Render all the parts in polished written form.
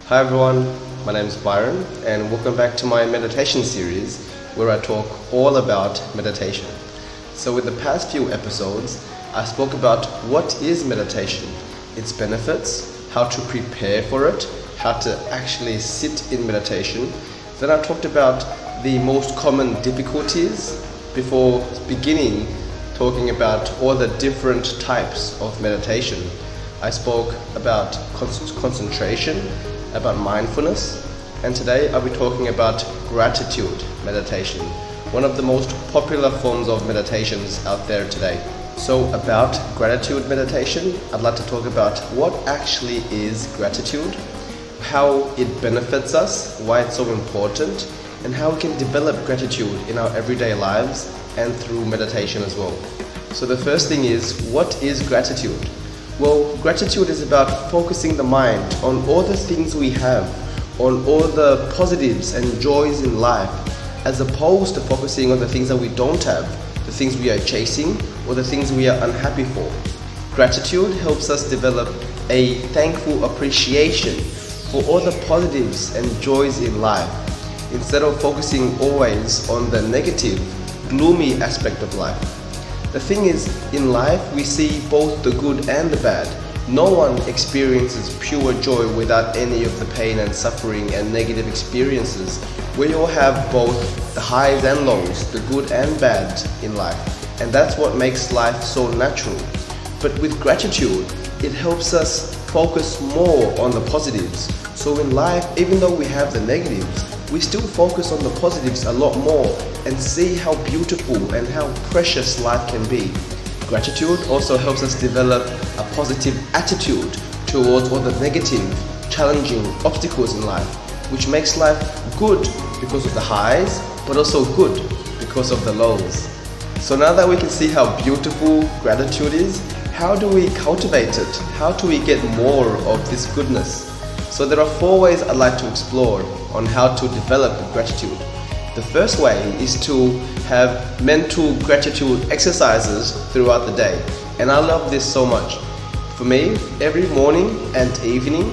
Hi everyone, my name is Byron and welcome back to my meditation series where I talk all about meditation. So with the past few episodes, I spoke about what is meditation, its benefits, how to prepare for it, how to actually sit in meditation. Then I talked about the most common difficulties before beginning talking about all the different types of meditation. I spoke about concentration, about mindfulness, and today I'll be talking about gratitude meditation, one of the most popular forms of meditations out there today. So about gratitude meditation, I'd like to talk about what actually is gratitude, how it benefits us, why it's so important, and how we can develop gratitude in our everyday lives and through meditation as well. So the first thing is, what is gratitude? Well, gratitude is about focusing the mind on all the things we have, on all the positives and joys in life, as opposed to focusing on the things that we don't have, the things we are chasing, or the things we are unhappy for. Gratitude helps us develop a thankful appreciation for all the positives and joys in life, instead of focusing always on the negative, gloomy aspect of life. The thing is, in life we see both the good and the bad. No one experiences pure joy without any of the pain and suffering and negative experiences. We all have both the highs and lows, the good and bad in life. And that's what makes life so natural. But with gratitude, it helps us focus more on the positives. So in life, even though we have the negatives, we still focus on the positives a lot more and see how beautiful and how precious life can be. Gratitude also helps us develop a positive attitude towards all the negative, challenging obstacles in life, which makes life good because of the highs, but also good because of the lows. So now that we can see how beautiful gratitude is, how do we cultivate it? How do we get more of this goodness? So there are 4 ways I'd like to explore on how to develop gratitude. The first way is to have mental gratitude exercises throughout the day. And I love this so much. For me, every morning and evening,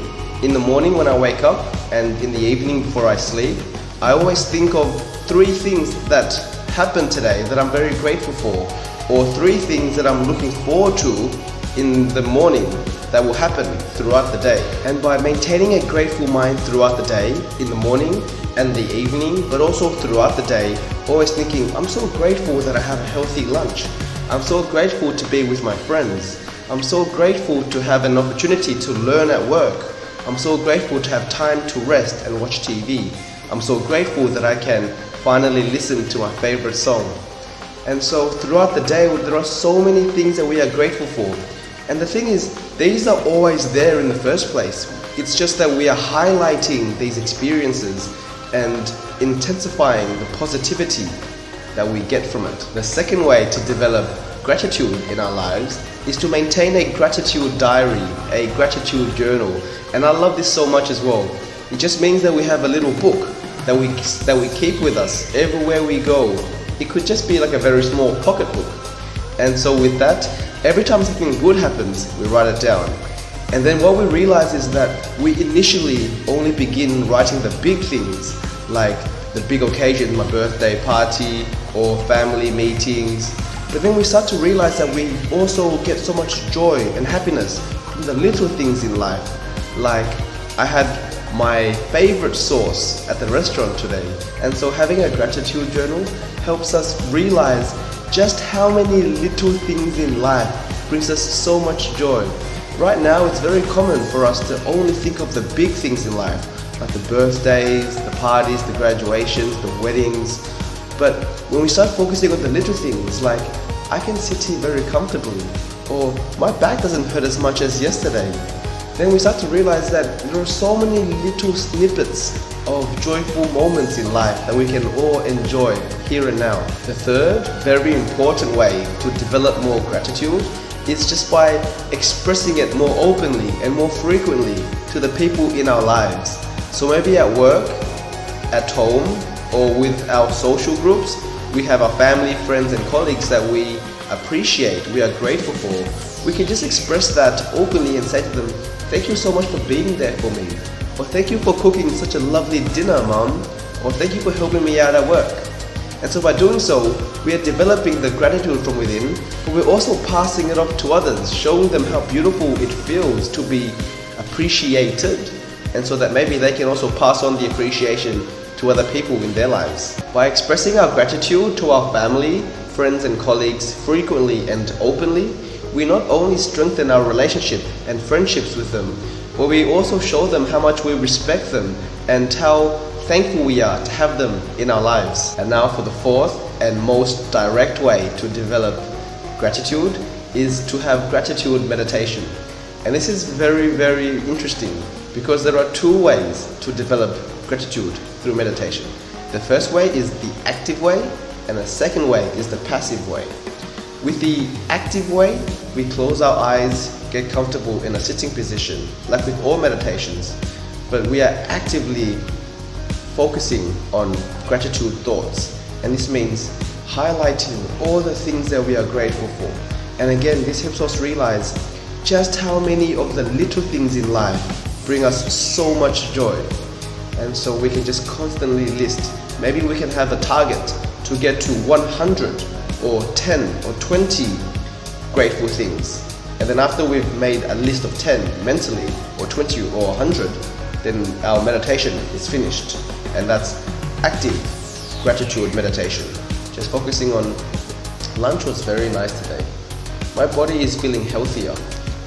in the morning when I wake up and in the evening before I sleep, I always think of 3 things that happened today that I'm very grateful for, or 3 things that I'm looking forward to in the morning that will happen throughout the day. And by maintaining a grateful mind throughout the day, in the morning and the evening, but also throughout the day, always thinking, I'm so grateful that I have a healthy lunch. I'm so grateful to be with my friends. I'm so grateful to have an opportunity to learn at work. I'm so grateful to have time to rest and watch TV. I'm so grateful that I can finally listen to my favorite song. And so throughout the day, there are so many things that we are grateful for. And the thing is, these are always there in the first place. It's just that we are highlighting these experiences and intensifying the positivity that we get from it. The second way to develop gratitude in our lives is to maintain a gratitude diary, a gratitude journal. And I love this so much as well. It just means that we have a little book that we keep with us everywhere we go. It could just be like a very small pocket book. And so with that, every time something good happens, we write it down. And then what we realize is that we initially only begin writing the big things, like the big occasion, my birthday party or family meetings. But then we start to realize that we also get so much joy and happiness from the little things in life. Like, I had my favorite sauce at the restaurant today. And so having a gratitude journal helps us realize just how many little things in life brings us so much joy. Right now, it's very common for us to only think of the big things in life, like the birthdays, the parties, the graduations, the weddings. But when we start focusing on the little things, like I can sit here very comfortably, or my back doesn't hurt as much as yesterday, then we start to realize that there are so many little snippets of joyful moments in life that we can all enjoy here and now. The third very important way to develop more gratitude is just by expressing it more openly and more frequently to the people in our lives. So maybe at work, at home, or with our social groups, we have our family, friends and colleagues that we appreciate, we are grateful for. We can just express that openly and say to them, thank you so much for being there for me. Or thank you for cooking such a lovely dinner, Mom. Or thank you for helping me out at work. And so by doing so, we are developing the gratitude from within, but we're also passing it off to others, showing them how beautiful it feels to be appreciated, and so that maybe they can also pass on the appreciation to other people in their lives. By expressing our gratitude to our family, friends and colleagues frequently and openly, we not only strengthen our relationship and friendships with them, but we also show them how much we respect them and how thankful we are to have them in our lives. And now for the fourth and most direct way to develop gratitude is to have gratitude meditation. And this is very, very interesting because there are two ways to develop gratitude through meditation. The first way is the active way, and the second way is the passive way. With the active way, we close our eyes, get comfortable in a sitting position, like with all meditations, but we are actively focusing on gratitude thoughts. And this means highlighting all the things that we are grateful for. And again, this helps us realize just how many of the little things in life bring us so much joy. And so we can just constantly list. Maybe we can have a target to get to 100 or 10 or 20 grateful things. And then after we've made a list of 10 mentally, or 20 or 100, then our meditation is finished. And that's active gratitude meditation. Just focusing on lunch was very nice today. My body is feeling healthier.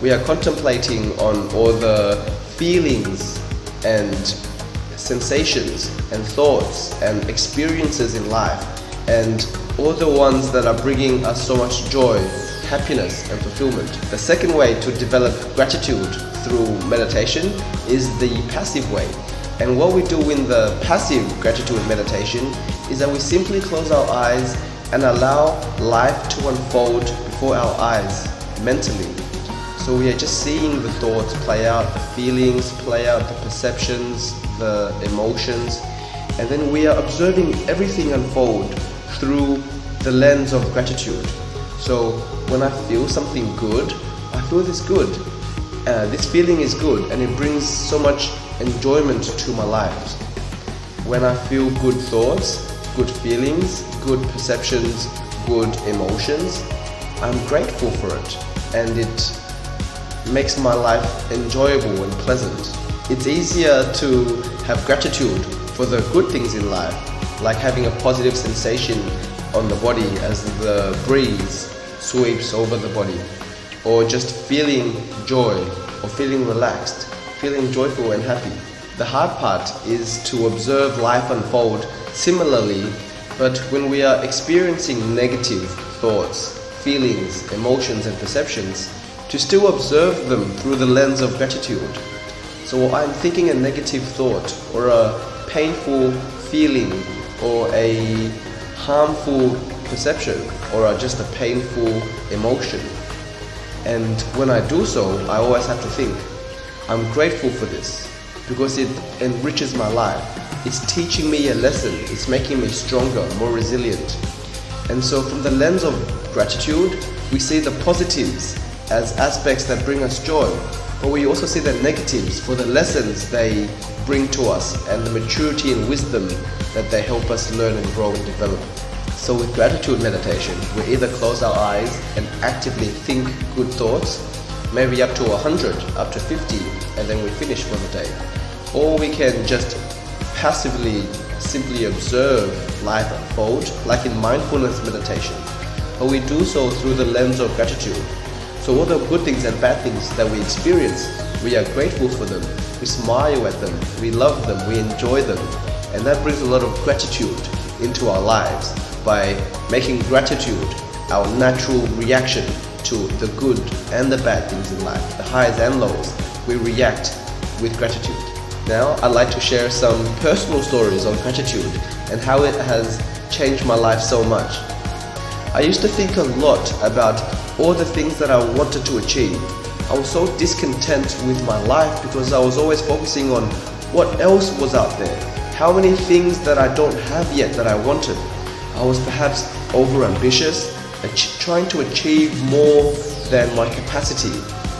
We are contemplating on all the feelings and sensations and thoughts and experiences in life, and all the ones that are bringing us so much joy, happiness and fulfillment. The second way to develop gratitude through meditation is the passive way. And what we do in the passive gratitude meditation is that we simply close our eyes and allow life to unfold before our eyes mentally. So we are just seeing the thoughts play out, the feelings play out, the perceptions, the emotions, and then we are observing everything unfold through the lens of gratitude. So when I feel something good, I feel this good. This feeling is good and it brings so much enjoyment to my life. When I feel good thoughts, good feelings, good perceptions, good emotions, I'm grateful for it, and it makes my life enjoyable and pleasant. It's easier to have gratitude for the good things in life, like having a positive sensation on the body as the breeze sweeps over the body, or just feeling joy or feeling relaxed, feeling joyful and happy. The hard part is to observe life unfold similarly, but when we are experiencing negative thoughts, feelings, emotions and perceptions, to still observe them through the lens of gratitude. So I'm thinking a negative thought or a painful feeling or a harmful perception or just a painful emotion. And when I do so, I always have to think, I'm grateful for this because it enriches my life. It's teaching me a lesson. It's making me stronger, more resilient. And so from the lens of gratitude, we see the positives as aspects that bring us joy, but we also see the negatives for the lessons they bring to us and the maturity and wisdom that they help us learn and grow and develop. So with gratitude meditation, we either close our eyes and actively think good thoughts, maybe up to 100, up to 50, and then we finish for the day. Or we can just passively simply observe life unfold, like in mindfulness meditation. But we do so through the lens of gratitude. So all the good things and bad things that we experience, we are grateful for them, we smile at them, we love them, we enjoy them. And that brings a lot of gratitude into our lives by making gratitude our natural reaction to the good and the bad things in life, the highs and lows. We react with gratitude. Now I'd like to share some personal stories on gratitude and how it has changed my life so much. I used to think a lot about all the things that I wanted to achieve. I was so discontent with my life because I was always focusing on what else was out there, how many things that I don't have yet that I wanted. I was perhaps overambitious, trying to achieve more than my capacity,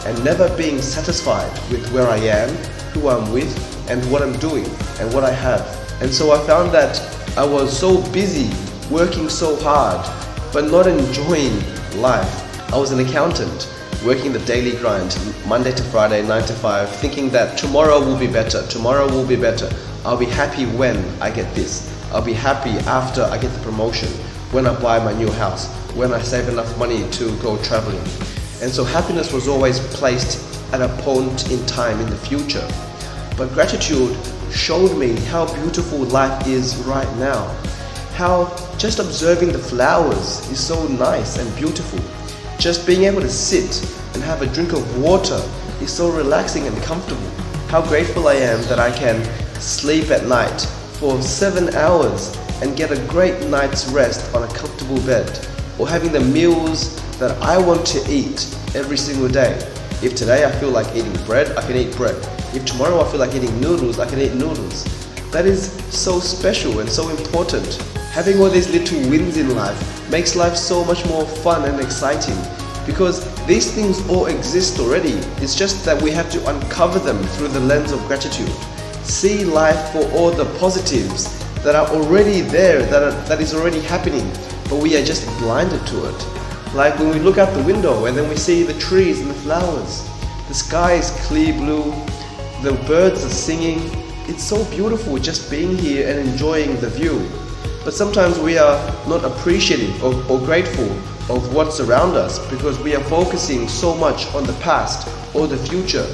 and never being satisfied with where I am, who I'm with, and what I'm doing, and what I have. And so I found that I was so busy, working so hard, but not enjoying life. I was an accountant, working the daily grind, Monday to Friday, 9 to 5, thinking that tomorrow will be better, tomorrow will be better. I'll be happy when I get this. I'll be happy after I get the promotion, when I buy my new house, when I save enough money to go traveling. And so happiness was always placed at a point in time in the future. But gratitude showed me how beautiful life is right now. How just observing the flowers is so nice and beautiful. Just being able to sit and have a drink of water is so relaxing and comfortable. How grateful I am that I can sleep at night for 7 hours and get a great night's rest on a comfortable bed, or having the meals that I want to eat every single day. If today I feel like eating bread, I can eat bread. If tomorrow I feel like eating noodles, I can eat noodles. That is so special and so important. Having all these little wins in life makes life so much more fun and exciting, because these things all exist already. It's just that we have to uncover them through the lens of gratitude. See life for all the positives that are already there, that is already happening, but we are just blinded to it. Like when we look out the window and then we see the trees and the flowers. The sky is clear blue, the birds are singing. It's so beautiful just being here and enjoying the view. But sometimes we are not appreciative or grateful of what's around us, because we are focusing so much on the past or the future.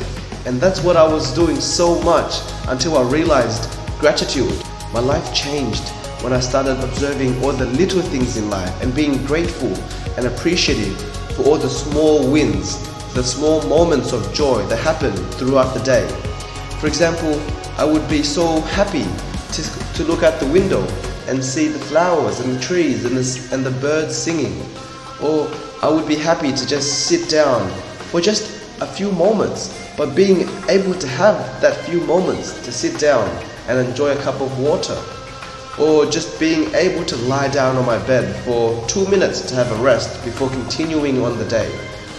And that's what I was doing so much until I realized gratitude. My life changed when I started observing all the little things in life and being grateful and appreciative for all the small wins, the small moments of joy that happen throughout the day. For example, I would be so happy to look out the window and see the flowers and the trees and the birds singing. Or I would be happy to just sit down for just a few moments, but being able to have that few moments to sit down and enjoy a cup of water. Or just being able to lie down on my bed for 2 minutes to have a rest before continuing on the day.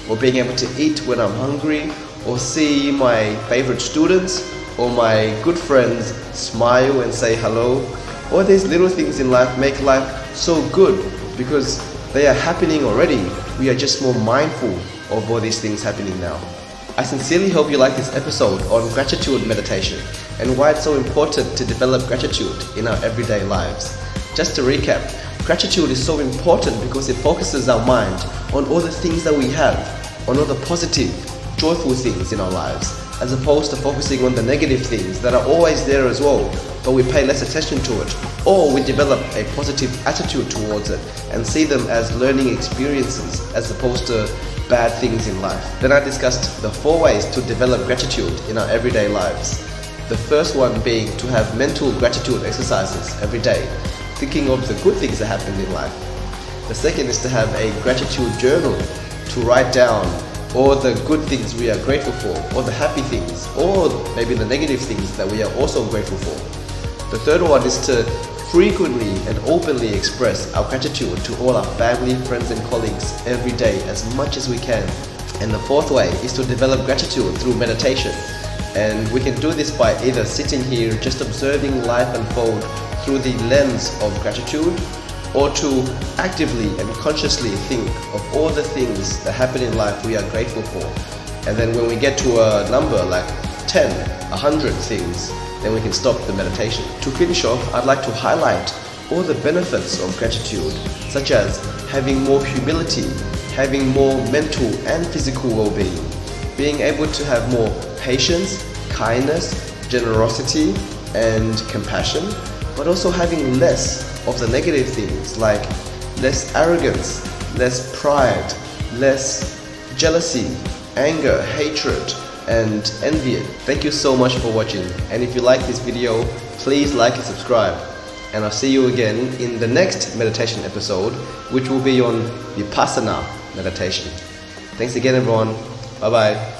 Or being able to eat when I'm hungry, or see my favorite students or my good friends smile and say hello. All these little things in life make life so good because they are happening already. We are just more mindful of all these things happening now. I sincerely hope you like this episode on gratitude meditation and why it's so important to develop gratitude in our everyday lives. Just to recap, gratitude is so important because it focuses our mind on all the things that we have, on all the positive, joyful things in our lives, as opposed to focusing on the negative things that are always there as well, but we pay less attention to it, or we develop a positive attitude towards it and see them as learning experiences as opposed to bad things in life. Then I discussed the 4 ways to develop gratitude in our everyday lives. The first one being to have mental gratitude exercises every day, thinking of the good things that happen in life. The second is to have a gratitude journal to write down all the good things we are grateful for, or the happy things, or maybe the negative things that we are also grateful for. The third one is to frequently and openly express our gratitude to all our family, friends and colleagues every day as much as we can. And the fourth way is to develop gratitude through meditation. And we can do this by either sitting here just observing life unfold through the lens of gratitude, or to actively and consciously think of all the things that happen in life we are grateful for. And then when we get to a number like 10, 100 things, then we can stop the meditation. To finish off, I'd like to highlight all the benefits of gratitude, such as having more humility, having more mental and physical well-being, being able to have more patience, kindness, generosity, and compassion, but also having less of the negative things like less arrogance, less pride, less jealousy, anger, hatred, and envy. Thank you so much for watching, and if you like this video, please like and subscribe, and I'll see you again in the next meditation episode, which will be on Vipassana meditation. Thanks again everyone, bye bye.